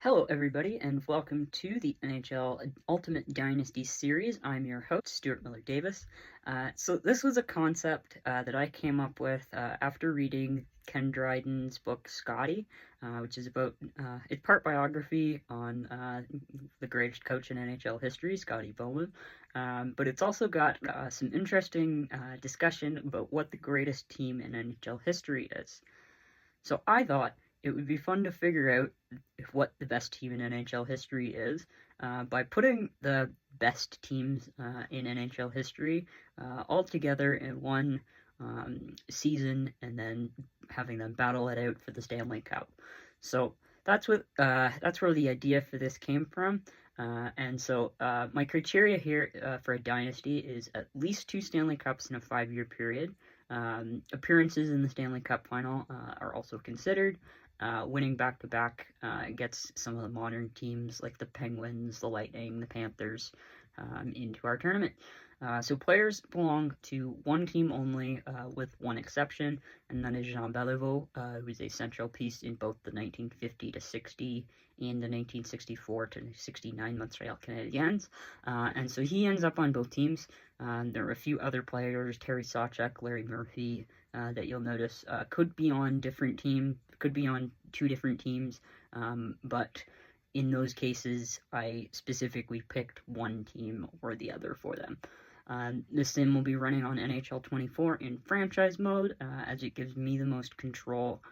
Hello, everybody, and welcome to the NHL Ultimate Dynasty series. I'm your host, Stuart Miller Davis. So this was a concept that I came up with after reading Ken Dryden's book Scotty, which is about it's part biography on the greatest coach in NHL history, Scotty Bowman. But it's also got some interesting discussion about what the greatest team in NHL history is. So I thought it would be fun to figure out what the best team in NHL history is by putting the best teams in NHL history all together in one season and then having them battle it out for the Stanley Cup. So that's where the idea for this came from. My criteria here for a dynasty is at least 2 Stanley Cups in a 5-year period. Appearances in the Stanley Cup final are also considered. Winning back-to-back gets some of the modern teams like the Penguins, the Lightning, the Panthers into our tournament. So players belong to one team only with one exception, and that is Jean Beliveau, who is a central piece in both the 1950-60 and the 1964-69 Montreal Canadiens. And so he ends up on both teams. There are a few other players, Terry Sawchuk, Larry Murphy, that you'll notice could be on 2 different teams, but in those cases, I specifically picked one team or the other for them. This sim will be running on NHL 24 in franchise mode, as it gives me the most control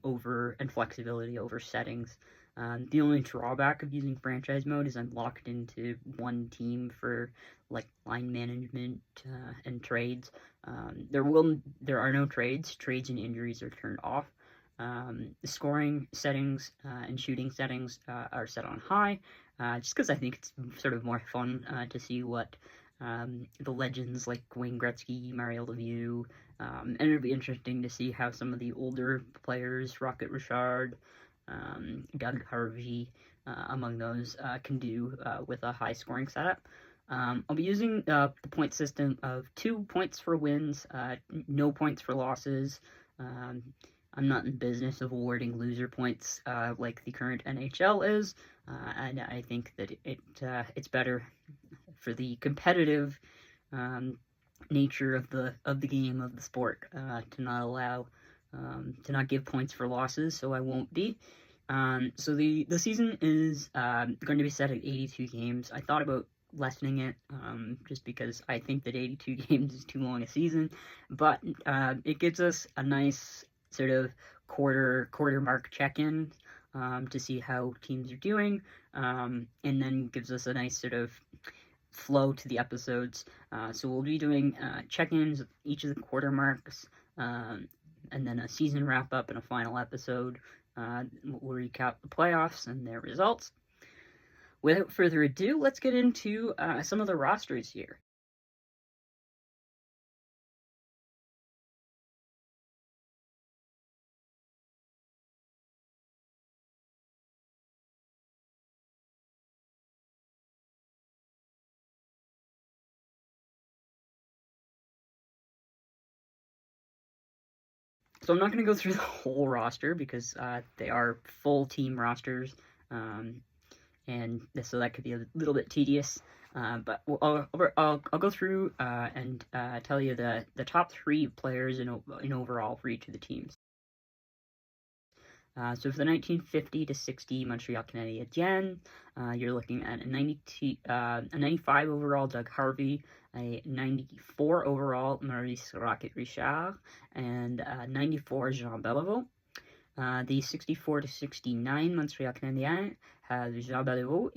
over and flexibility over settings. The only drawback of using franchise mode is I'm locked into one team for like line management and trades. There are no trades. Trades and injuries are turned off. The scoring settings and shooting settings are set on high, just because I think it's sort of more fun to see what the legends like Wayne Gretzky, Mario Lemieux, and it'll be interesting to see how some of the older players, Rocket Richard, Doug Harvey, among those, can do with a high scoring setup. I'll be using the point system of 2 points for wins, no points for losses. I'm not in the business of awarding loser points like the current NHL is, and I think that it's better for the competitive nature of the game, of the sport, to not give points for losses, so I won't be. So the season is going to be set at 82 games. I thought about lessening it just because I think that 82 games is too long a season, but it gives us a nice sort of quarter mark check-in to see how teams are doing, and then gives us a nice sort of flow to the episodes. So we'll be doing check-ins with each of the quarter marks, and then a season wrap-up and a final episode. We'll recap the playoffs and their results. Without further ado, let's get into some of the rosters here. So I'm not going to go through the whole roster because they are full team rosters, and so that could be a little bit tedious. But I'll go through and tell you the top 3 players in overall for each of the teams. So for the 1950-60 Montreal Canadiens, you're looking at a 95 overall Doug Harvey, a 94 overall Maurice Rocket Richard, and 94 Jean Beliveau. The 64-69 Montreal Canadiens have Jean Beliveau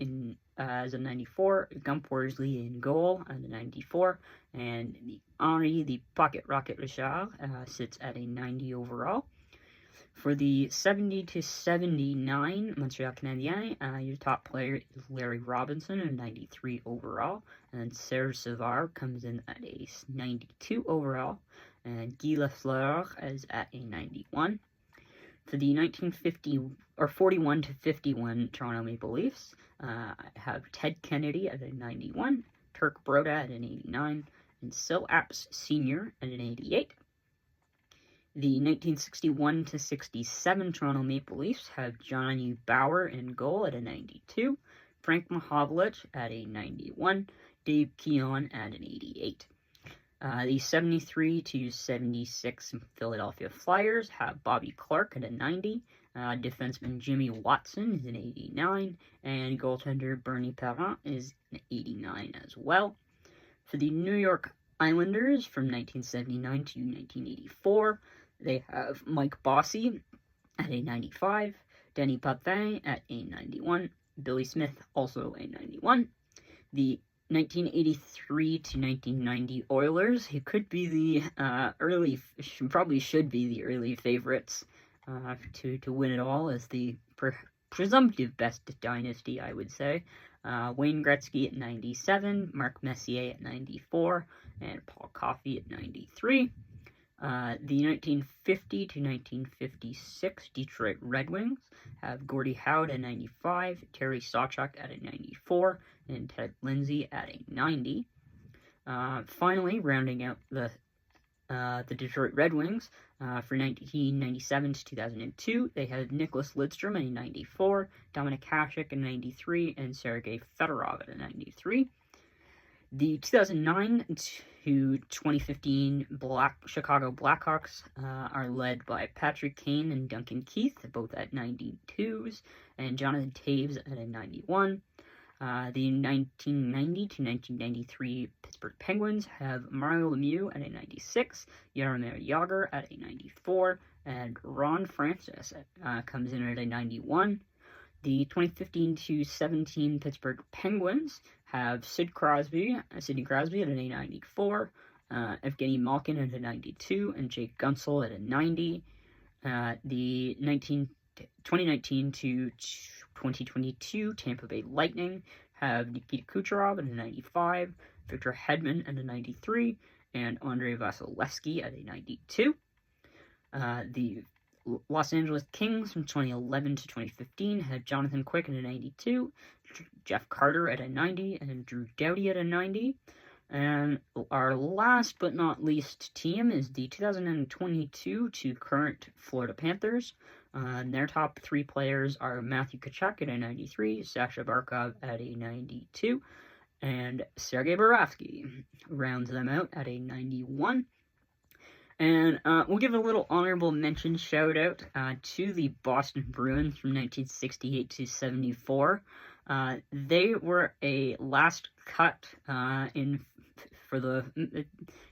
as a 94, Gump Worsley in goal at a 94, and Henri the Pocket Rocket Richard sits at a 90 overall. For the 70-79 Montreal Canadiens, your top player is Larry Robinson, a 93 overall, and then Serge Savard comes in at a 92 overall, and Guy Lafleur is at a 91. For the 41-51 Toronto Maple Leafs, I have Ted Kennedy at a 91, Turk Broda at an 89, and Sil Apps Sr. at an 88. The 1961-67 Toronto Maple Leafs have Johnny Bower in goal at a 92, Frank Mahovlich at a 91, Dave Keon at an 88. The 73-76 Philadelphia Flyers have Bobby Clark at a 90, defenseman Jimmy Watson is an 89, and goaltender Bernie Parent is an 89 as well. For the New York Islanders from 1979 to 1984, they have Mike Bossy at a 95, Denny Papin at a 91, Billy Smith also a 91. The 1983 to 1990 Oilers, who could be the probably should be the early favorites to win it all as the presumptive best dynasty, I would say. Wayne Gretzky at 97, Mark Messier at 94, and Paul Coffey at 93. The 1950 to 1956 Detroit Red Wings have Gordie Howe at 95, Terry Sawchuk at a 94, and Ted Lindsay at a 90. Finally, rounding out the Detroit Red Wings for 1997 to 2002, they had Nicholas Lidstrom at a 94, Dominik Hasek at a 93, and Sergei Fedorov at a 93. The 2009 to 2015 Chicago Blackhawks are led by Patrick Kane and Duncan Keith, both at 92s, and Jonathan Toews at a 91. The 1990 to 1993 Pittsburgh Penguins have Mario Lemieux at a 96, Jaromir Jagr at a 94, and Ron Francis comes in at a 91. The 2015 to 17 Pittsburgh Penguins have Sidney Crosby at a 94, Evgeny Malkin at a 92, and Jake Gunsel at a 90. The 2019 to 2022 Tampa Bay Lightning have Nikita Kucherov at a 95, Victor Hedman at a 93, and Andrei Vasilevsky at a 92. The Los Angeles Kings from 2011 to 2015 had Jonathan Quick at a 92, Jeff Carter at a 90, and Drew Doughty at a 90. And our last but not least team is the 2022 to current Florida Panthers. Their top three players are Matthew Tkachuk at a 93, Sasha Barkov at a 92, and Sergei Borovsky rounds them out at a 91. And we'll give a little honorable mention shout-out to the Boston Bruins from 1968 to 74. They were a last cut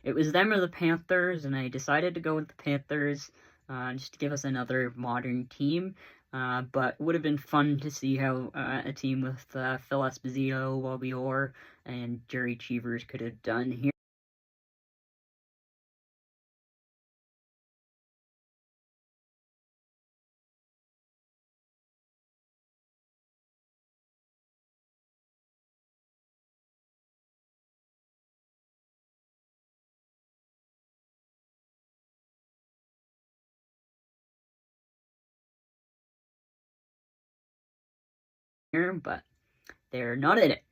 it was them or the Panthers, and I decided to go with the Panthers just to give us another modern team. But it would have been fun to see how a team with Phil Esposito, Bobby Orr, and Jerry Cheevers could have done here. But they're not in it.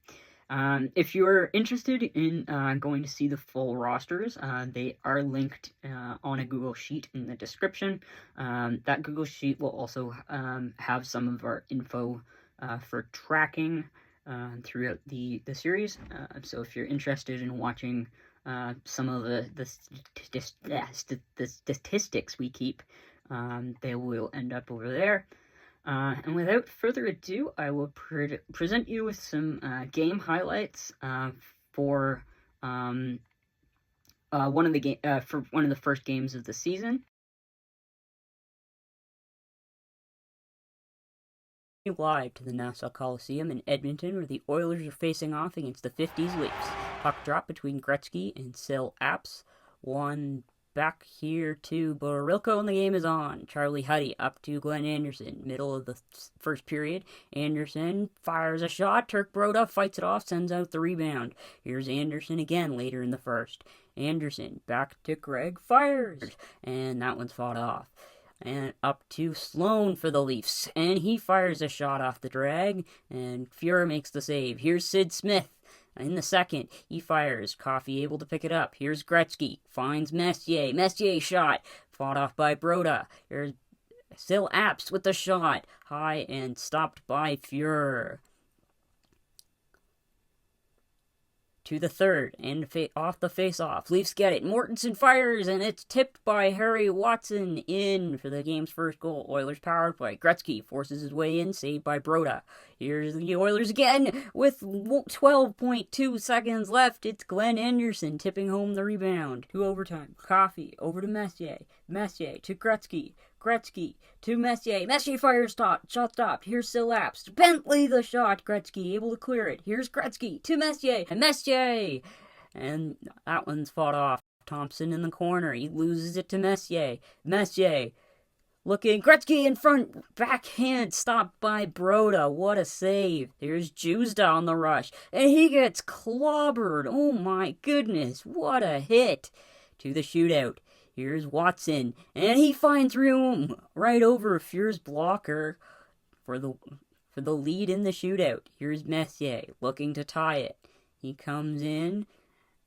If you're interested in going to see the full rosters, they are linked on a Google Sheet in the description. That Google Sheet will also have some of our info for tracking throughout the series. So if you're interested in watching some of the statistics we keep, they will end up over there. And without further ado, I will present you with some game highlights for one of the first games of the season. Live to the Nassau Coliseum in Edmonton, where the Oilers are facing off against the 50s Leafs. Puck drop between Gretzky and Sil Apps. One back here to Borilko, and the game is on. Charlie Huddy up to Glenn Anderson, middle of the first period. Anderson fires a shot. Turk Broda fights it off, sends out the rebound. Here's Anderson again later in the first. Anderson back to Greg, fires, and that one's fought off. And up to Sloan for the Leafs, and he fires a shot off the drag, and Fuhrer makes the save. Here's Sid Smith. In the second, he fires. Coffee able to pick it up. Here's Gretzky. Finds Messier. Messier shot. Fought off by Broda. Here's still Apps with the shot. High and stopped by Fuhrer. To the third, and off the face-off. Leafs get it. Mortensen fires, and it's tipped by Harry Watson in for the game's first goal. Oilers power play. Gretzky forces his way in, saved by Broda. Here's the Oilers again with 12.2 seconds left. It's Glenn Anderson tipping home the rebound. To overtime. Coffee over to Messier. Messier to Gretzky. Gretzky to Messier. Messier fires shot stopped. Here's Sillaps. Bentley the shot. Gretzky able to clear it. Here's Gretzky to Messier. And Messier. And that one's fought off. Thompson in the corner. He loses it to Messier. Messier looking. Gretzky in front. Backhand stopped by Broda. What a save. Here's Juzda on the rush. And he gets clobbered. Oh my goodness. What a hit. To the shootout. Here's Watson, and he finds room right over Fuhr's blocker for the lead in the shootout. Here's Messier looking to tie it. He comes in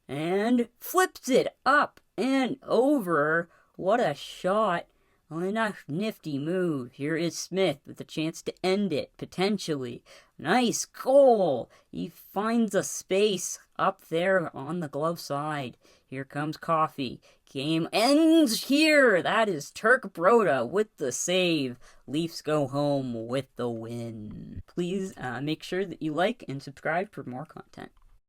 and flips it up and over. What a shot. Well, a nifty move. Here is Smith with a chance to end it, potentially. Nice goal. He finds a space up there on the glove side. Here comes Coffee. Game ends here. That is Turk Broda with the save. Leafs go home with the win. Please make sure that you like and subscribe for more content.